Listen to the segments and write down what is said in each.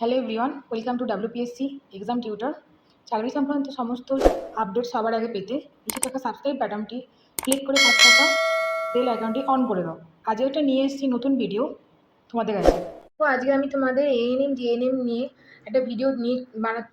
Hello everyone, welcome to WPSC exam tutor. চাকরি সংক্রান্ত সমস্ত আপডেট সবার আগে পেতে নিচে থাকা সাবস্ক্রাইব বাটনটি ক্লিক করে পাশে থাকা বেল আইকনটি অন করে দাও। আজকে একটা নিয়ে এসেছি নতুন ভিডিও তোমাদের কাছে। তো আজকে আমি তোমাদের এএনএম জিএনএম নিয়ে একটা ভিডিও নিয়ে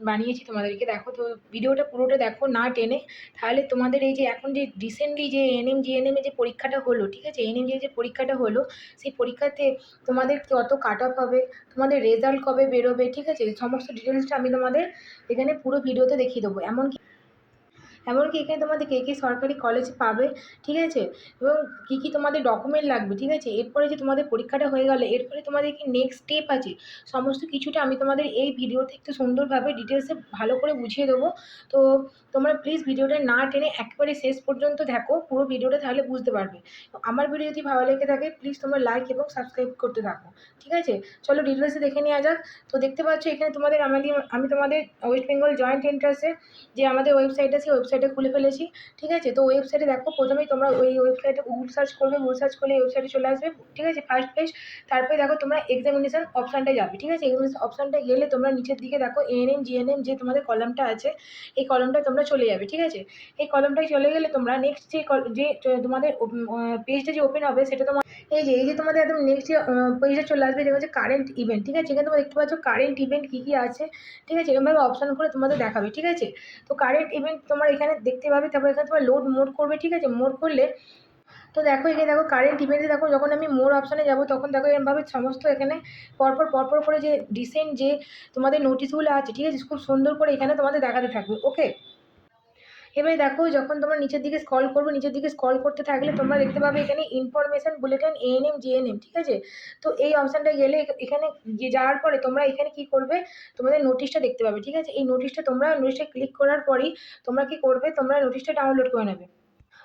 বানিয়েছি তোমাদেরকে। দেখো তো, ভিডিওটা পুরোটা দেখো না টেনে, তাহলে তোমাদের এই যে এখন যে রিসেন্টলি যে এএনএম জিএনএম যে পরীক্ষাটা হলো, ঠিক আছে, এএনএম যে পরীক্ষাটা হলো, সেই পরীক্ষাতে তোমাদের কত কাট অফ হবে, তোমাদের রেজাল্ট কবে বেরোবে, ঠিক আছে, সমস্ত ডিটেলসটা আমি তোমাদের এখানে পুরো ভিডিওতে দেখিয়ে দেবো। এমনকি এখানে তোমাদের কী কী সরকারি কলেজ পাবে, ঠিক আছে, এবং কী কী তোমাদের ডকুমেন্ট লাগবে, ঠিক আছে। এরপরে যে তোমাদের পরীক্ষাটা হয়ে গেলে এরপরে তোমাদের কি নেক্সট স্টেপ আছে, সমস্ত কিছুটা আমি তোমাদের এই ভিডিওতে একটু সুন্দরভাবে ডিটেলসে ভালো করে বুঝিয়ে দেবো। তো তোমরা প্লিজ ভিডিওটা না টেনে একেবারে শেষ পর্যন্ত দেখো পুরো ভিডিওটা, তাহলে বুঝতে পারবে। আমার ভিডিও যদি ভালো লেগে থাকে প্লিজ তোমরা লাইক এবং সাবস্ক্রাইব করতে থাকো, ঠিক আছে। চলো ডিটেলসে দেখে নেওয়া যাক। তো দেখতে পাচ্ছ এখানে তোমাদের আমি তোমাদের ওয়েস্ট বেঙ্গল জয়েন্ট এন্ট্রান্সে যে আমাদের ওয়েবসাইট আছে ওয়েবসাইটে খুলে ফেলেছি, ঠিক আছে। তো ওয়েবসাইটে দেখো, প্রথমেই তোমরা ওই ওয়েবসাইটে গুগল সার্চ করবে, গুগল সার্চ করলে ওয়েবসাইটে চলে আসবে, ঠিক আছে, ফার্স্ট পেজ। তারপরে দেখো তোমরা এক্সামিনেশন অপশানটায় যাবে, ঠিক আছে। এক্সামিনেশন অপশানটায় গেলে তোমরা নিচের দিকে দেখো এএনএম জিএনএম যে তোমাদের কলামটা আছে, এই কলামটায় তোমরা চলে যাবে, ঠিক আছে। এই কলামটায় চলে গেলে তোমরা নেক্সট যে তোমাদের পেজটা যে ওপেন হবে সেটা তোমার এই যে তোমাদের একদম নেক্সট যে পেজে চলে আসবে, যেটা হচ্ছে কারেন্ট ইভেন্ট, ঠিক আছে। এখানে তোমরা দেখতে পাচ্ছ কারেন্ট ইভেন্ট কী কী আছে, ঠিক আছে, এরকমভাবে অপশান করে তোমাদের দেখাবে, ঠিক আছে। তো কারেন্ট ইভেন্ট তোমরা এখানে দেখতে পাবে, তারপর এখানে তোমার লোড মোড করবে, ঠিক আছে। মোড করলে তো দেখো এখানে দেখো কারেন্ট ইভেন্টে দেখো, যখন আমি মোর অপশানে যাবো তখন দেখো এরকমভাবে সমস্ত এখানে পরপর পরপর করে যে রিসেন্ট যে তোমাদের নোটিশগুলো আছে, ঠিক আছে, খুব সুন্দর করে এখানে তোমাদের দেখাতে থাকবে, ওকে। এবারে দেখো যখন তোমরা নিচের দিকে স্ক্রল করবে, নিচের দিকে স্ক্রল করতে থাকলে তোমরা দেখতে পাবে এখানে ইনফরমেশন বুলেটিন এএনএম জিএনএম, ঠিক আছে। তো এই অপশানটা গেলে এখানে যাওয়ার পরে তোমরা এখানে কি করবে, তোমাদের নোটিশটা দেখতে পাবে, ঠিক আছে। এই নোটিশটা ক্লিক করার পরই তোমরা কি করবে, তোমরা নোটিশটা ডাউনলোড করে নেবে।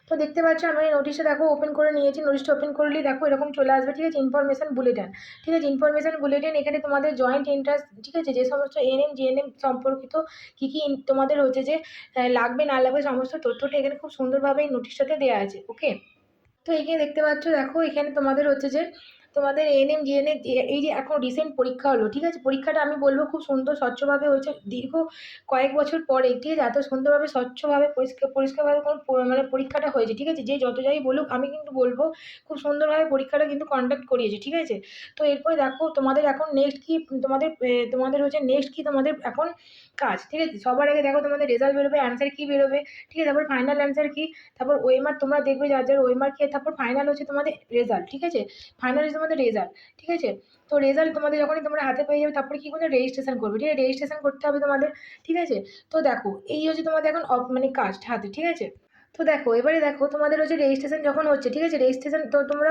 তো দেখতে পাচ্ছ আমি এই নোটিশটা দেখো ওপেন করে নিয়েছি। নোটিশটা ওপেন করলেই দেখো এরকম চলে আসবে, ঠিক আছে, ইনফরমেশন বুলেটিন, ঠিক আছে। ইনফরমেশন বুলেটিন এখানে তোমাদের জয়েন্ট ইন্টারেস্ট, ঠিক আছে, যে সমস্ত এএনএম জিএনএম সম্পর্কিত কী কী তোমাদের হচ্ছে যে লাগবে না লাগবে সমস্ত তথ্যটা এখানে খুব সুন্দরভাবে এই নোটিশটাতে দেওয়া আছে, ওকে। তো এখানে দেখতে পাচ্ছ দেখো এখানে তোমাদের হচ্ছে যে তোমাদের এএনএম জিএনএম এই যে এখন রিসেন্ট পরীক্ষা হলো, ঠিক আছে। পরীক্ষাটা আমি বলবো খুব সুন্দর স্বচ্ছভাবে হয়েছে, দীর্ঘ কয়েক বছর পরে, ঠিক আছে, এত সুন্দরভাবে স্বচ্ছভাবে পরিষ্কারভাবে কোনো মানে পরীক্ষাটা হয়েছে, ঠিক আছে। যে যত যাই বলুক আমি কিন্তু বলবো খুব সুন্দরভাবে পরীক্ষাটা কিন্তু কন্ডাক্ট করিয়েছে, ঠিক আছে। তো এরপরে দেখো তোমাদের এখন নেক্সট কি, তোমাদের হচ্ছে নেক্সট কি তোমাদের এখন কাজ, ঠিক আছে। সবার আগে দেখো তোমাদের রেজাল্ট বেরোবে, অ্যান্সার কি বেরোবে, ঠিক আছে, তারপর ফাইনাল অ্যান্সার কি, তারপর ওএমআর তোমরা দেখবে যার যার ওএমআর কি, তারপর ফাইনাল হচ্ছে তোমাদের রেজাল্ট, ঠিক আছে। ফাইনাল হচ্ছে তোমাদের রেজাল্ট, ঠিক আছে। তো রেজাল্ট তোমাদের যখনই তোমরা হাতে পেয়ে যাবে তারপরে কি করবে, রেজিস্ট্রেশন করবে, ঠিক আছে, রেজিস্ট্রেশন করতে হবে তোমাদের, ঠিক আছে। তো দেখো এই হচ্ছে তোমাদের এখন মানে কাজ হাতে, ঠিক আছে। তো দেখো এবারে দেখো তোমাদের হচ্ছে রেজিস্ট্রেশন যখন হচ্ছে, ঠিক আছে, রেজিস্ট্রেশন তো তোমরা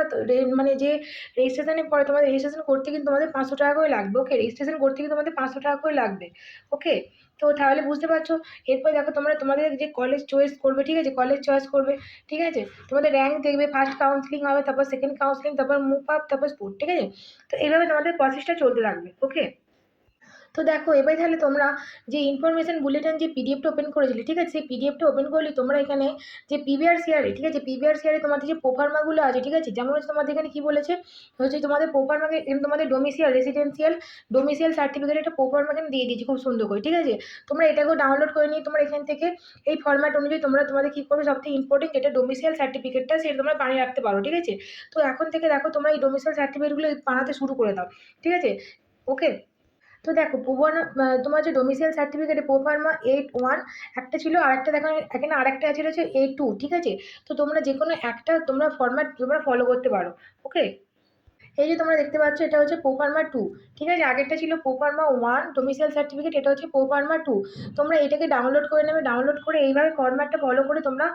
মানে যে রেজিস্ট্রেশনের পরে তোমাদের রেজিস্ট্রেশন করতে কিন্তু তোমাদের 500 টাকা করে লাগবে, ওকে। রেজিস্ট্রেশন করতে কিন্তু তোমাদের 500 টাকা করে লাগবে, ওকে। তো তাহলে বুঝতে পারছো। এরপরে দেখো তোমরা তোমাদের যে কলেজ চয়েস করবে, ঠিক আছে, কলেজ চয়েস করবে, ঠিক আছে। তোমাদের র্যাঙ্ক দেখবে, ফার্স্ট কাউন্সিলিং হবে, তারপর সেকেন্ড কাউন্সিলিং, তারপর মুভ আপ, তারপর স্পোর্ট, ঠিক আছে। তো এইভাবে তোমাদের প্রসেসটা চলতে থাকবে, ওকে। তো দেখো এবারে তাহলে তোমরা যে ইনফরমেশন বুলেটিন যে পিডিএফটা ওপেন করেছিলে, ঠিক আছে, সেই পিডিএফটা ওপেন করলে তোমরা এখানে যে পিভিআর সিআরে, ঠিক আছে, পিভিআর সিআরে তোমাদের যে প্রোফার্মাগুলো আছে, ঠিক আছে, যেমন হচ্ছে তোমাদের এখানে কি বলেছে হচ্ছে তোমাদের প্রোফার্মাকে তোমাদের ডোমিসিয়াল সার্টিফিকেট একটা প্রোফার্মা এখানে দিয়ে দিয়েছি খুব সুন্দর করে, ঠিক আছে। তোমরা এটাকেও ডাউনলোড করে নিয়ে তোমরা এখান থেকে এই ফরম্যাট অনুযায়ী তোমরা তোমাদের কি করবে, সবথেকে ইম্পর্টেন্ট যেটা ডোমিসিয়াল সার্টিফিকেটটা সেটা তোমরা বানিয়ে রাখতে পারো, ঠিক আছে। তো এখন থেকে দেখো তোমরা এই ডোমিসিয়াল সার্টিফিকেটগুলো বানাতে শুরু করে দাও, ঠিক আছে, ওকে। তো দেখো তোমার যে ডোমিসাইল সার্টিফিকেটে প্রোফার্মা 8.1 একটা ছিল, আর একটা দেখো এখানে আরেকটা আছে, এটা হচ্ছে A2, ঠিক আছে। তো তোমরা যে কোনো একটা তোমরা ফরম্যাট তোমরা ফলো করতে পারো, ওকে। এই যে তোমরা দেখতে পাচ্ছ এটা হচ্ছে প্রোফার্মা 2, ঠিক আছে। আগেরটা ছিল প্রোফার্মা 1 ডোমিসাইল সার্টিফিকেট, এটা হচ্ছে প্রোফার্মা 2। তোমরা এটাকে ডাউনলোড করে নেবে, ডাউনলোড করে এইভাবে ফরম্যাটটা ফলো করে তোমরা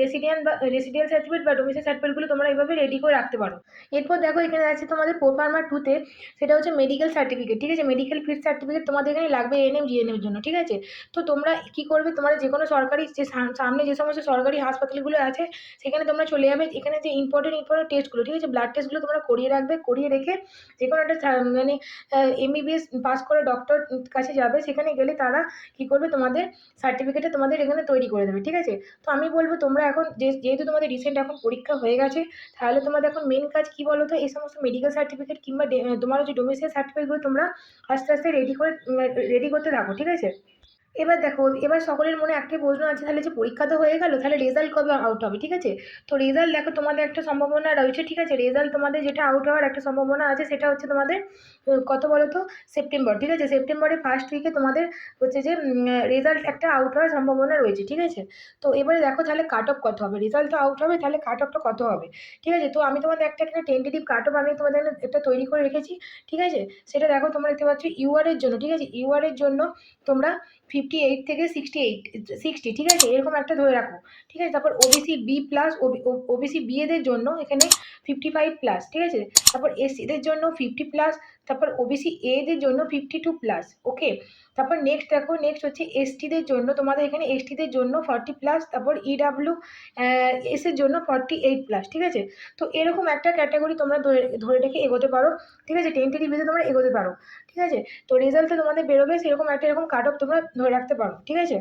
রেসিডেন্ট সার্টিফিকেট বা ডোমিসাইল সার্টিফিকেটগুলো তোমরা এইভাবে রেডি করে রাখতে পারো। এরপর দেখো এখানে আছে তোমাদের প্রোফার্মা 2-তে, সেটা হচ্ছে মেডিকেল সার্টিফিকেট, ঠিক আছে। মেডিকেল ফিট সার্টিফিকেট তোমাদের এখানে লাগবে এএনএম জিএনএম এর জন্য, ঠিক আছে। তো তোমরা কি করবে, তোমরা যে কোনো সরকারি যে সামনে যে সমস্ত সরকারি হাসপাতালগুলো আছে সেখানে তোমরা চলে যাবে, এখানে যে ইম্পর্টেন্ট টেস্টগুলো, ঠিক আছে, ব্লাড টেস্টগুলো তোমরা করিয়ে রাখবে, করিয়ে রেখে যে কোনো একটা মানে এমবিবিএস পাস করে ডক্টর কাছে যাবে, সেখানে গেলে তারা কী করবে, তোমাদের সার্টিফিকেটটা তোমাদের এখানে তৈরি করে দেবে, ঠিক আছে। তো আমি বলবো তোমরা এখন যেহেতু তোমাদের রিসেন্ট এখন পরীক্ষা হয়ে গেছে, তাহলে তোমাদের এখন মেন কাজ কী বলো তো, এই সমস্ত মেডিকেল সার্টিফিকেট কিংবা তোমার হচ্ছে ডোমিসাইল সার্টিফিকেটগুলো তোমরা আস্তে আস্তে রেডি করতে থাকো, ঠিক আছে। এবার দেখো, এবার সকলের মনে একটাই প্রশ্ন আছে, তাহলে যে পরীক্ষা তো হয়ে গেল, তাহলে রেজাল্ট কবে আউট হবে, ঠিক আছে। তো রেজাল্ট দেখো তোমাদের একটা সম্ভাবনা রয়েছে, ঠিক আছে। রেজাল্ট তোমাদের যেটা আউট হওয়ার একটা সম্ভাবনা আছে সেটা হচ্ছে তোমাদের কত বলো তো, সেপ্টেম্বর, ঠিক আছে। সেপ্টেম্বরের ফার্স্ট উইকে তোমাদের হচ্ছে যে রেজাল্ট একটা আউট হওয়ার সম্ভাবনা রয়েছে, ঠিক আছে। তো এবারে দেখো তাহলে কাট অফ কত হবে, রেজাল্ট তো আউট হবে, তাহলে কাট অফটা কত হবে, ঠিক আছে। তো আমি তোমাদের একটা এখানে টেন্টেটিভ কাট অফ আমি তোমাদের একটা তৈরি করে রেখেছি, ঠিক আছে। সেটা দেখো তোমরা দেখতে পাচ্ছ ইউআর এর জন্য, ঠিক আছে। ইউআর এর জন্য তোমরা 58 থেকে 60, ঠিক আছে, এরকম একটা ধরে রাখো, ঠিক আছে। তারপর OBC B plus, OBC B এদের জন্য এখানে 55 প্লাস, ঠিক আছে। তারপর এসসিদের জন্য 50 প্লাস, তারপর ওবিসি এদের জন্য 52 প্লাস, ওকে। তারপর নেক্সট দেখো, নেক্সট হচ্ছে এসটিদের জন্য, তোমাদের এখানে এসটিদের জন্য 40 প্লাস, তারপর ইডাব্লিউ এস এর জন্য 48 প্লাস, ঠিক আছে। তো এরকম একটা ক্যাটাগরি তোমরা ধরে ধরে রেখে এগোতে পারো, ঠিক আছে। টেন্টেটিভ বেসে তোমরা এগোতে পারো, ঠিক আছে। তো রেজাল্টে তোমাদের বেরোবে সেরকম একটা এরকম কাট অফ তোমরা ধরে রাখতে পারো, ঠিক আছে।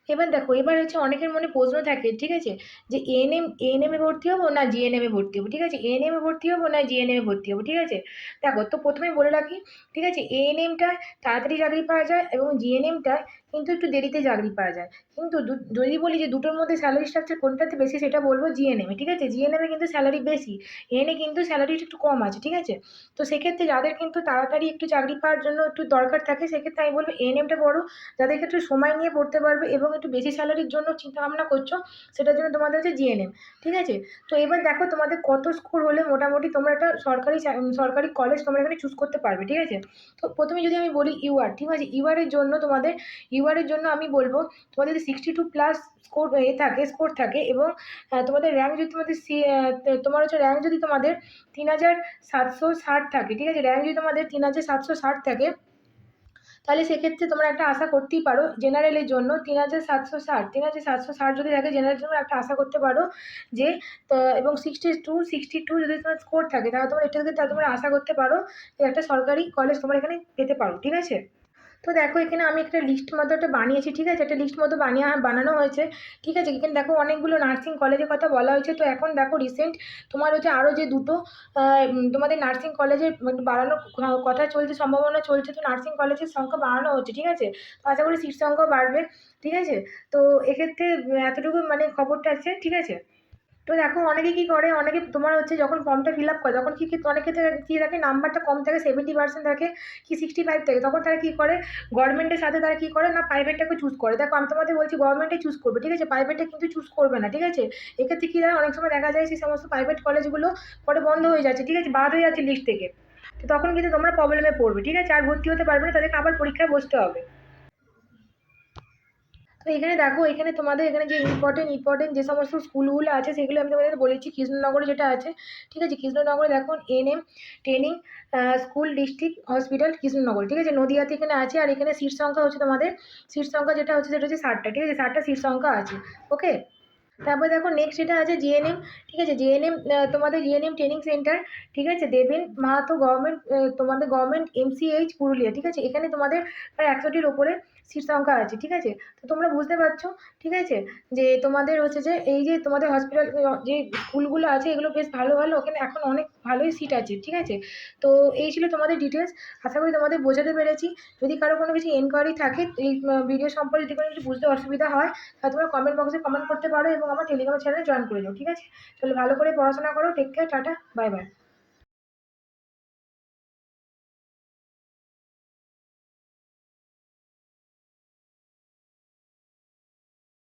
এবার দেখো, এবার হচ্ছে অনেকের মনে প্রশ্ন থাকে, ঠিক আছে, যে এএনএম এ ভর্তি হবো না জিএনএম এ ভর্তি হবো, ঠিক আছে। এএনএম এ ভর্তি হবো না জিএনএম এ ভর্তি হবো, ঠিক আছে। দেখো, তো প্রথমেই বলে রাখি, ঠিক আছে, এএনএমটা তাড়াতাড়ি চাকরি পাওয়া যায় এবং জিএনএমটা কিন্তু একটু দেরিতে চাকরি পাওয়া যায়। কিন্তু যদি বলি যে দুটোর মধ্যে স্যালারি স্ট্রাকচার কোনটাতে বেশি, সেটা বলবো জিএনএম এ, ঠিক আছে। জিএনএম এ কিন্তু স্যালারি বেশি, এএনএ কিন্তু স্যালারিটা একটু কম আছে, ঠিক আছে। তো সেক্ষেত্রে যাদের কিন্তু তাড়াতাড়ি একটু চাকরি পাওয়ার জন্য একটু দরকার থাকে, সেক্ষেত্রে আমি বলবো এএনএমটা পড়ো। যাদের ক্ষেত্রে সময় নিয়ে পড়তে পারবে এবং একটু বেশি স্যালারির জন্য চিন্তা ভাবনা করছো, সেটার জন্য তোমাদের হচ্ছে জিএনএম, ঠিক আছে। তো এবার দেখো তোমাদের কত স্কোর হলে মোটামুটি তোমরা একটা সরকারি কলেজ তোমরা এখানে চুজ করতে পারবে, ঠিক আছে। তো প্রথমে যদি আমি বলি ইউআর, ঠিক আছে, ইউআর জন্য তোমাদের, ইউআর জন্য আমি বলবো তোমাদের যদি 62 প্লাস স্কোর থাকে এবং তোমাদের র্যাঙ্ক যদি তোমার হচ্ছে র্যাঙ্ক যদি তোমাদের 3760 থাকে, ঠিক আছে। র্যাঙ্ক যদি তোমাদের 3760 থাকে, তাহলে সেক্ষেত্রে তোমরা একটা আশা করতেই পারো জেনারেলের জন্য 3760 যদি থাকে জেনারেলের জন্য একটা আশা করতে পারো যে এবং 62 যদি তোমার স্কোর থাকে, তাহলে তোমরা এটা থেকে তোমরা আশা করতে পারো যে একটা সরকারি কলেজ তোমরা এখানে পেতে পারো, ঠিক আছে। তো দেখো, এখানে আমি একটা লিস্ট মতো একটা বানিয়েছি, ঠিক আছে। একটা লিস্ট মতো বানানো হয়েছে, ঠিক আছে। এখানে দেখো অনেকগুলো নার্সিং কলেজের কথা বলা হয়েছে। তো এখন দেখো রিসেন্ট তোমার হচ্ছে আরও যে দুটো তোমাদের নার্সিং কলেজের বাড়ানোর কথা চলছে, সম্ভাবনা চলছে। তো নার্সিং কলেজের সংখ্যা বাড়ানো হচ্ছে, ঠিক আছে। তো আশা করি সিট সংখ্যাও বাড়বে, ঠিক আছে। তো এক্ষেত্রে এতটুকু মানে খবরটা আছে, ঠিক আছে। তো দেখো অনেকে কি করে, অনেকে তোমার হচ্ছে যখন ফর্মটা ফিল আপ করে তখন অনেক ক্ষেত্রে কি থাকে, নাম্বারটা কম থাকে, 70% থাকে কি 65 থাকে, তখন তারা কি করে, গভর্নমেন্টের সাথে তারা কি করে না, প্রাইভেটটাকে চুজ করে। দেখো আমি তোমাদের বলছি গভর্নমেন্টে চুজ করবে, ঠিক আছে, প্রাইভেটটা কিন্তু চুজ করবে না, ঠিক আছে। এক্ষেত্রে কি হয়, অনেক সময় দেখা যায় সেই সমস্ত প্রাইভেট কলেজগুলো পরে বন্ধ হয়ে যাচ্ছে, ঠিক আছে, বাদ হয়ে যাচ্ছে লিস্ট থেকে। তো তখন কিন্তু তোমরা প্রবলেমে পড়বে, ঠিক আছে, আর ভর্তি হতে পারবে না, তাদেরকে আবার পরীক্ষায় বসতে হবে। তো এখানে দেখো, এখানে তোমাদের এখানে যে ইম্পর্টেন্ট যে সমস্ত স্কুলগুলো আছে সেগুলো আমি তোমাদের বলেছি। কৃষ্ণনগরে যেটা আছে, ঠিক আছে, কৃষ্ণনগরে দেখো ANM training school district hospital Krishnanagar, ঠিক আছে, নদিয়াতে এখানে আছে। আর এখানে সিট সংখ্যা হচ্ছে তোমাদের, সিট সংখ্যা যেটা হচ্ছে সেটা হচ্ছে 60টা, ঠিক আছে, 60টা সিট সংখ্যা আছে, ওকে। তারপর দেখো নেক্সট যেটা আছে জিএনএম, ঠিক আছে। জিএনএম তোমাদের জিএনএম ট্রেনিং সেন্টার, ঠিক আছে, দেবেন মাহাতো গভর্নমেন্ট, তোমাদের গভর্নমেন্ট এমসিএইচ পুরুলিয়া, ঠিক আছে। এখানে তোমাদের প্রায় 100টির ওপরে সিট সংখ্যা আছে, ঠিক আছে। তো তোমরা বুঝতে পারছো, ঠিক আছে, যে তোমাদের হচ্ছে যে এই যে তোমাদের হসপিটাল যে স্কুলগুলো আছে এগুলো বেশ ভালো ভালো, ওখানে এখন অনেক ভালোই সিট আছে, ঠিক আছে। তো এই ছিল তোমাদের ডিটেলস, আশা করি তোমাদের বোঝাতে পেরেছি। যদি কারো কোনো কিছু এনকোয়ারি থাকে এই ভিডিও সম্পর্কে, যদি কোনো কিছু বুঝতে অসুবিধা হয়, তাহলে তোমরা কমেন্ট বক্সে কমেন্ট করতে পারো এবং আমার টেলিগ্রাম চ্যানেলে জয়েন করে যাও, ঠিক আছে। তাহলে ভালো করে পড়াশোনা করো, take care, tata, bye by.